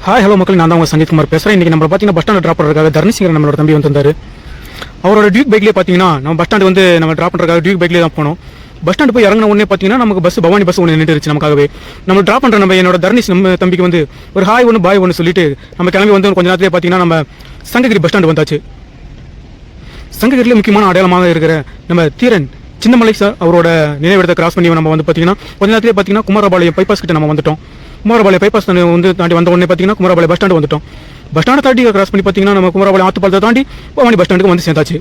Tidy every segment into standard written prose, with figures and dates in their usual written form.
Hi hello மக்கள், நான் தான் உங்கள் சங்கீத் குமார் பேசுகிறேன். இன்றைக்கி நம்ம பார்த்தீங்கன்னா பஸ் ஸ்டாண்ட் ட்ராப் பண்ணுறதுக்காக தர்ணிசிங்கர் நம்மளோட தம்பி வந்திருந்தார். அவரோட டியூக் பைக்லேயே பார்த்தீங்கன்னா நம்ம பஸ் ஸ்டாண்டு வந்து நம்ம ட்ராப் பண்ணுறதுக்காக டியூக் பைக்லேயே தான் போனோம். பஸ் ஸ்டாண்டு போய் இறங்கின உடனே பார்த்தீங்கன்னா நமக்கு பஸ் பவானி பஸ் ஒன்று நின்றுச்சு நமக்காகவே. நம்ம ட்ராப் பண்ணுற நம்ம என்னோட தர்ணிஸ் நம்ம தம்பிக்கு வந்து ஒரு ஹாய் ஒன்று பாய் ஒன்று சொல்லிட்டு நம்ம கிளம்பி வந்து கொஞ்ச நேரத்திலே பார்த்தீங்கன்னா நம்ம சங்ககிரி பஸ் ஸ்டாண்டு வந்தாச்சு. சங்ககிரியில் முக்கியமான அடையாளமாக இருக்கிற நம்ம தீரன் சின்னமலை சார் அவரோட நினைவிடத்தை கிராஸ் பண்ணி நம்ம வந்து பார்த்தீங்கன்னா கொஞ்ச நேரத்திலே பார்த்தீங்கன்னா குமாரபாளையம் பைபாஸ் கிட்ட நம்ம வந்துட்டோம். குமாரபாளையம் பைபாஸ் வந்து தாண்டி வந்த உடனே பார்த்தீங்கன்னா குமாரபாளையம் பஸ் ஸ்டாண்டு வந்துட்டோம். பஸ் ஸ்டாண்டை தாண்டி கிராஸ் பண்ணி பார்த்தீங்கன்னா நம்ம குமாரபாளையம் ஆத்துப்பாலத்தை தாண்டி பவானி பஸ் ஸ்டாண்டுக்கு வந்து சேர்ந்தாச்சு.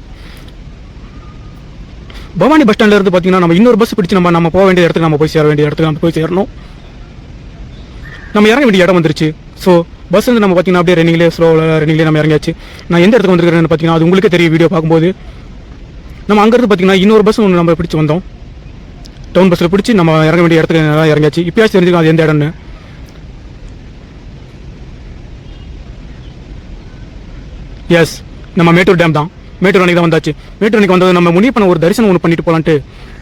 பவானி பஸ் ஸ்டாண்ட்ல இருந்து பார்த்தீங்கன்னா நம்ம இன்னொரு பஸ் பிடிச்சி நம்ம போக வேண்டிய இடத்துக்கு நம்ம போய் சேர வேண்டிய இடத்துக்கு நம்ம போய் சேரணும். நம்ம இறங்க வேண்டிய இடம் வந்துருச்சு. ஸோ பஸ் வந்து நம்ம பார்த்தீங்கன்னா அப்படியே ரன்னிங்லேயே நம்ம இறங்கியாச்சு. நான் எந்த இடத்துக்கு வந்துருக்கிறேன்னு பார்த்தீங்கன்னா அது உங்களுக்கே தெரியும் வீடியோ பார்க்கும்போது. நம்ம அங்கேருந்து பார்த்தீங்கன்னா இன்னொரு பஸ் ஒன்று நம்ம பிடிச்சி வந்தோம். டவுன் பஸ்ஸில் பிடிச்சி நம்ம இறங்க வேண்டிய இடத்துக்கு இறங்கியாச்சு. இப்போயாச்சும் தெரிஞ்சுக்கலாம் அது எந்த இடம்னு. எஸ், நம்ம மேட்டூர் டேம் தான். மேட்டூர் அன்னைக்கு தான் வந்தாச்சு. மேட்டூர் அன்னைக்கு வந்தது நம்ம முனியப்பனை ஒரு தரிசனம் ஒன்று பண்ணிட்டு போகலான்ட்டு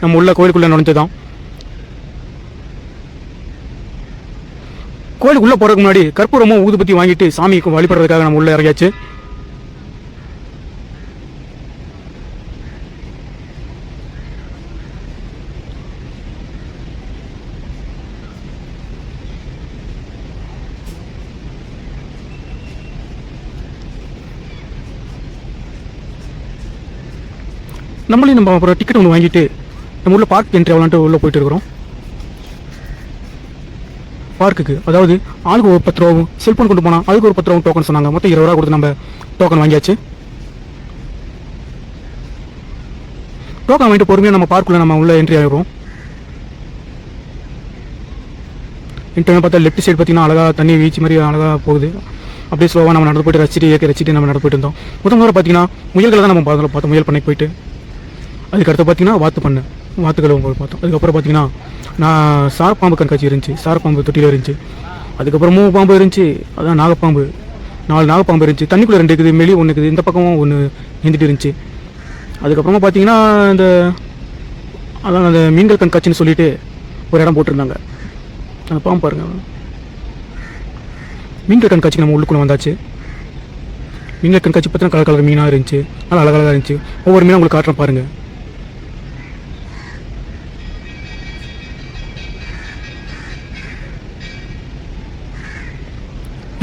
நம்ம உள்ள கோயிலுக்குள்ளே நுழைஞ்சுதான். கோயிலுக்குள்ளே போகிறதுக்கு முன்னாடி கற்பூரமும் ஊதுபத்தி வாங்கிட்டு சாமிக்கு வழிபடுறதுக்காக நம்ம உள்ள இறங்கியாச்சு. நம்மளையும் நம்ம அப்புறம் டிக்கெட் ஒன்று வாங்கிட்டு நம்ம உள்ள பார்க் என்ட்ரி ஆகலான்ட்டு உள்ளே போயிட்டு இருக்கிறோம். பார்க்குக்கு அதாவது ஆளுக்கு ஒரு 10 ரூபாவும் செல்ஃபோன் கொண்டு போனால் அதுக்கு ஒரு 10 ரூபாவும் டோக்கன் சொன்னாங்க. மொத்தம் 20 ரூபா கொடுத்து நம்ம டோக்கன் வாங்கியாச்சு. டோக்கன் வாங்கிட்டு பொறுமையாக நம்ம பார்க்குள்ளே நம்ம உள்ள என்ட்ரி ஆகிடுறோம். என்ட்ரி பார்த்தா லெஃப்ட் சைடு பார்த்தீங்கன்னா அழகாக தண்ணி வீச்சு மாதிரி அழகாக போகுது. அப்படியே ஸ்லோவாக நம்ம நடந்து போய்ட்டு ரசிச்சுட்டு நம்ம நடந்து போயிட்டு இருந்தோம். முதல் முறை பார்த்தீங்கன்னா முயல்களை தான் நம்ம பார்த்தோம். முயல் பண்ணைக்கு போயிட்டு அதுக்கடுத்து பார்த்தீங்கன்னா வாத்துக்களை பார்த்தோம். அதுக்கப்புறம் பார்த்தீங்கன்னா நான் சாரப்பாம்பு கண்காட்சி இருந்துச்சு. சாரப்பாம்பு தொட்டியில் இருந்துச்சு. அதுக்கப்புறம் 3 பாம்பு இருந்துச்சு. அதான் நாகப்பாம்பு 4 நாகப்பாம்பு இருந்துச்சு. தண்ணிக்குள்ளே 2 இருக்குது, மெலி 1 இருக்குது, இந்த பக்கமும் 1 நீந்திட்டு இருந்துச்சு. அதுக்கப்புறமா பார்த்தீங்கன்னா அந்த மீன்கள் கண்காட்சின்னு சொல்லிட்டு ஒரு இடம் போட்டிருந்தாங்க. அந்த பாம்பு பாருங்கள். மீன்கள் கண்காட்சிக்கு நம்ம உள்ளுக்குள்ளே வந்தாச்சு. மீன்கள் கண்காட்சி பார்த்தீங்கன்னா கலர் மீனாக இருந்துச்சு. நல்லா அழகாக இருந்துச்சு. ஒவ்வொரு மீனாக உங்களுக்கு காட்டுறேன் பாருங்கள்.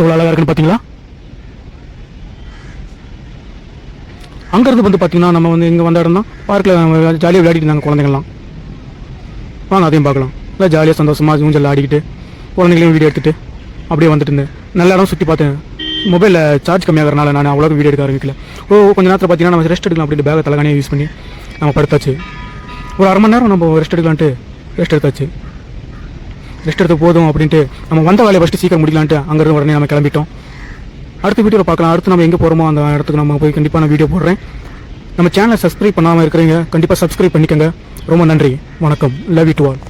எவ்வளோ அழகாக இருக்குன்னு பார்த்தீங்களா? அங்கேருந்து வந்து பார்த்தீங்கன்னா நம்ம வந்து இங்கே வந்த இடம் தான். பார்க்கில் ஜாலியாக விளையாடிட்டு இருந்தாங்க குழந்தைங்கள்லாம். வாங்க அதையும் பார்க்கலாம். இல்லை ஜாலியாக சந்தோஷமாக ஊஞ்சல் ஆடிக்கிட்டு குழந்தைங்களையும் வீடியோ எடுத்துகிட்டு அப்படியே வந்துட்டு இருந்தேன். நல்ல இடம் சுற்றி பார்த்தேன். மொபைலில் சார்ஜ் கம்மியாகிறனால நான் அவ்வளோக்கு வீடியோ எடுக்க ஆரம்பிக்கல. கொஞ்சம் நேரத்தில் பார்த்தீங்கன்னா நம்ம ரெஸ்ட் எடுக்கலாம் அப்படின்ட்டு பேக்கை தலைகானியாக யூஸ் பண்ணி நம்ம படுத்தாச்சு. ஒரு அரை மணி நேரம் நம்ம ரெஸ்ட் எடுக்கலான்ட்டு ரெஸ்ட் எடுத்தாச்சு. ரெஸ்ட் எடுத்து போதும் அப்படின்ட்டு நம்ம வந்த வேலையை ஃபஸ்ட்டு சீக்கிரம் முடிக்கலான்ட்டு அங்கேருந்து உடனே நம்ம கிளம்பிட்டோம். அடுத்த வீடியோவில் பார்க்கலாம். அடுத்து நம்ம எங்கே போகிறோமோ அந்த இடத்துக்கு நம்ம போய் கண்டிப்பாக நான் வீடியோ போடுறேன். நம்ம சேனலை சப்ஸ்கிரைப் பண்ணாமல் இருக்கிறீங்க, கண்டிப்பாக சப்ஸ்கிரைப் பண்ணிக்கோங்க. ரொம்ப நன்றி, வணக்கம், லவ் யூ டு ஆல்.